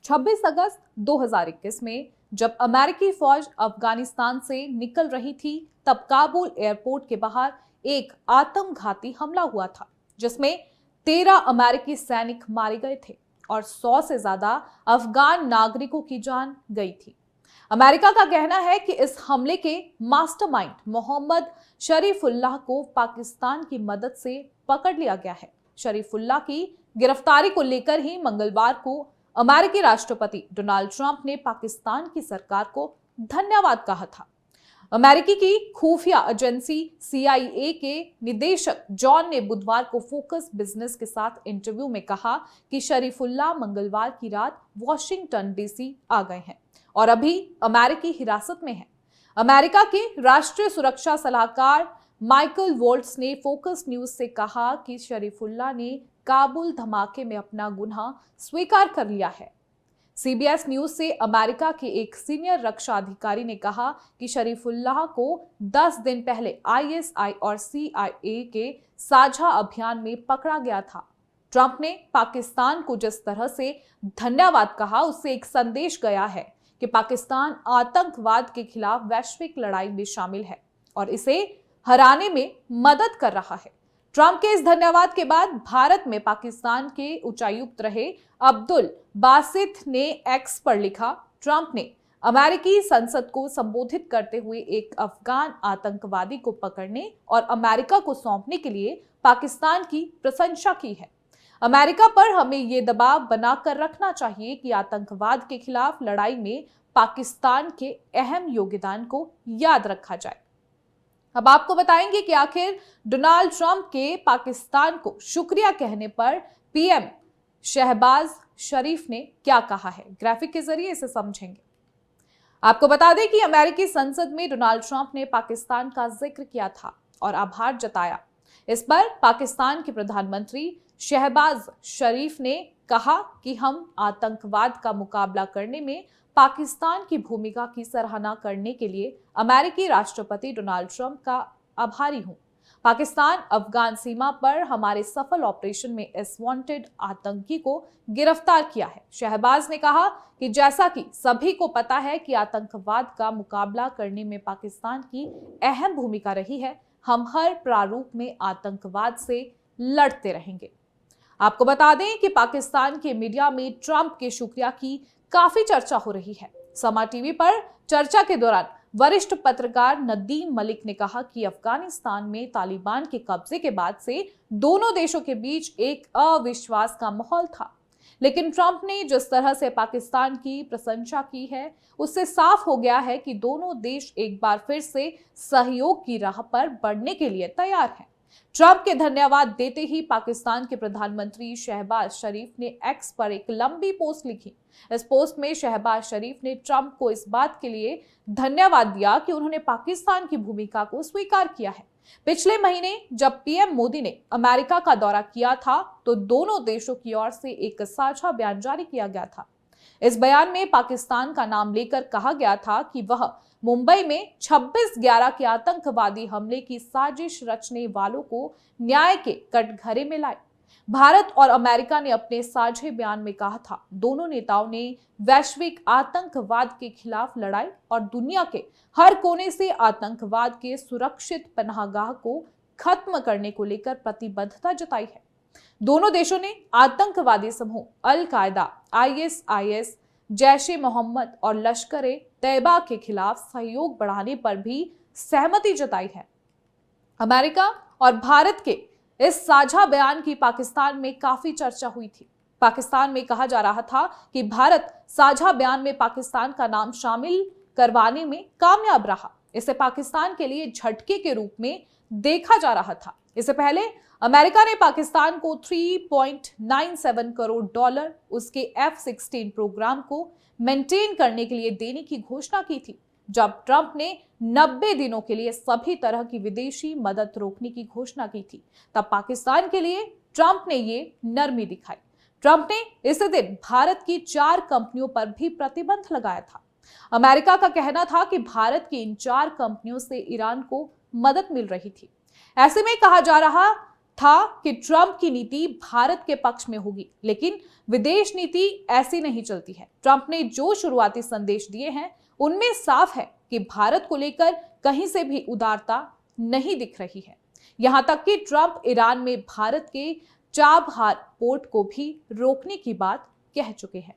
26 अगस्त 2021 में जब अमेरिकी फौज अफगानिस्तान से निकल रही थी, तब काबुल एयरपोर्ट के बाहर एक आत्मघाती हमला हुआ था, जिसमें 13 अमेरिकी सैनिक मारे गए थे और 100 से ज्यादा अफगान नागरिकों की जान गई थी। अमेरिका का कहना है कि इस हमले के मास्टरमाइंड मोहम्मद शरीफुल्लाह को पाकिस्तान की मदद से पकड़ लिया गया है। शरीफुल्लाह की गिरफ्तारी को लेकर ही मंगलवार को अमेरिकी राष्ट्रपति डोनाल्ड ट्रंप ने पाकिस्तान की सरकार को धन्यवाद कहा था। अमेरिकी की खुफिया एजेंसी CIA के निदेशक जॉन ने बुधवार को फोकस बिजनेस के साथ इंटरव्यू में कहा कि शरीफुल्लाह मंगलवार की रात वॉशिंगटन DC आ गए हैं और अभी अमेरिकी हिरासत में हैं। अमेरिका के राष्ट्रीय सुरक्षा सलाहकार माइकल वोल्ट्स ने फोकस न्यूज से कहा कि शरीफुल्लाह ने काबुल धमाके में अपना गुनाह स्वीकार कर लिया है। CBS न्यूज से अमेरिका के एक सीनियर रक्षा अधिकारी ने कहा कि शरीफुल्लाह को 10 दिन पहले ISI और CIA के साझा अभियान में पकड़ा गया था। ट्रंप ने पाकिस्तान को जिस तरह से धन्यवाद कहा, उससे एक संदेश गया है कि पाकिस्तान आतंकवाद के खिलाफ वैश्विक लड़ाई में शामिल है और इसे हराने में मदद कर रहा है। ट्रंप के इस धन्यवाद के बाद भारत में पाकिस्तान के उच्चायुक्त रहे अब्दुल बासित ने X पर लिखा, ट्रंप ने अमेरिकी संसद को संबोधित करते हुए एक अफगान आतंकवादी को पकड़ने और अमेरिका को सौंपने के लिए पाकिस्तान की प्रशंसा की है। अमेरिका पर हमें ये दबाव बनाकर रखना चाहिए कि आतंकवाद के खिलाफ लड़ाई में पाकिस्तान के अहम योगदान को याद रखा जाए। अब आपको बताएंगे कि आखिर डोनाल्ड ट्रंप के पाकिस्तान को शुक्रिया कहने पर PM शहबाज शरीफ ने क्या कहा है, ग्राफिक के जरिए इसे समझेंगे। आपको बता दें कि अमेरिकी संसद में डोनाल्ड ट्रंप ने पाकिस्तान का जिक्र किया था और आभार जताया। इस पर पाकिस्तान के प्रधानमंत्री शहबाज शरीफ ने कहा कि हम आतंकवाद का मुकाबला करने में पाकिस्तान की भूमिका की सराहना करने के लिए अमेरिकी राष्ट्रपति डोनाल्ड ट्रंप का आभारी हूं। पाकिस्तान अफगान सीमा पर हमारे सफल ऑपरेशन में इस वांटेड आतंकी को गिरफ्तार किया है। शहबाज ने कहा कि जैसा कि सभी को पता है कि आतंकवाद का मुकाबला करने में पाकिस्तान की अहम भूमिका रही है, हम हर प्रारूप में आतंकवाद से लड़ते रहेंगे। आपको बता दें कि पाकिस्तान के मीडिया में ट्रंप के शुक्रिया की काफी चर्चा हो रही है। समा टीवी पर चर्चा के दौरान वरिष्ठ पत्रकार नदीम मलिक ने कहा कि अफगानिस्तान में तालिबान के कब्जे के बाद से दोनों देशों के बीच एक अविश्वास का माहौल था, लेकिन ट्रंप ने जिस तरह से पाकिस्तान की प्रशंसा की है, उससे साफ हो गया है कि दोनों देश एक बार फिर से सहयोग की राह पर बढ़ने के लिए तैयार हैं। ट्रंप के धन्यवाद देते ही पाकिस्तान के प्रधानमंत्री शहबाज शरीफ ने X पर एक लंबी पोस्ट लिखी। इस पोस्ट में शहबाज शरीफ ने ट्रंप को इस बात के लिए धन्यवाद दिया कि उन्होंने पाकिस्तान की भूमिका को स्वीकार किया है। पिछले महीने जब PM मोदी ने अमेरिका का दौरा किया था, तो दोनों देशों की ओर से एक साझा बयान जारी किया गया था। इस बयान में पाकिस्तान का नाम लेकर कहा गया था कि वह मुंबई में 26/11 के आतंकवादी हमले की साजिश रचने वालों को न्याय के कटघरे में लाए। भारत और अमेरिका ने अपने साझे बयान में कहा था, दोनों नेताओं ने वैश्विक आतंकवाद के खिलाफ लड़ाई और दुनिया के हर कोने से आतंकवाद के सुरक्षित पनाहगाह को खत्म करने को लेकर प्रतिबद्धता जताई है। दोनों देशों ने आतंकवादी समूह अल कायदा, ISIS, जैश ए मोहम्मद और लश्कर-ए तैयबा के खिलाफ सहयोग बढ़ाने पर भी सहमति जताई है। अमेरिका और भारत के इस साझा बयान की पाकिस्तान में काफी चर्चा हुई थी। पाकिस्तान में कहा जा रहा था कि भारत साझा बयान में पाकिस्तान का नाम शामिल करवाने में कामयाब रहा। इसे पाकिस्तान के लिए झटके के रूप में देखा जा रहा था। इससे पहले अमेरिका ने पाकिस्तान को $3.97 करोड़ उसके F-16 प्रोग्राम को मेंटेन करने के लिए देने की घोषणा की थी, जब ट्रंप ने 90 दिनों के लिए सभी तरह की विदेशी मदद रोकने की घोषणा की थी। तब पाकिस्तान के लिए ट्रंप ने ये नरमी दिखाई। ट्रंप ने इसी दिन भारत की 4 कंपनियों पर भी प्रतिबंध लगाया था। अमेरिका का कहना था कि भारत की इन 4 कंपनियों से ईरान को मदद मिल रही थी। ऐसे में कहा जा रहा था कि ट्रंप की नीति भारत के पक्ष में होगी, लेकिन विदेश नीति ऐसी नहीं चलती है। ट्रंप ने जो शुरुआती संदेश दिए हैं उनमें साफ है कि भारत को लेकर कहीं से भी उदारता नहीं दिख रही है। यहां तक कि ट्रंप ईरान में भारत के चाबहार पोर्ट को भी रोकने की बात कह चुके हैं।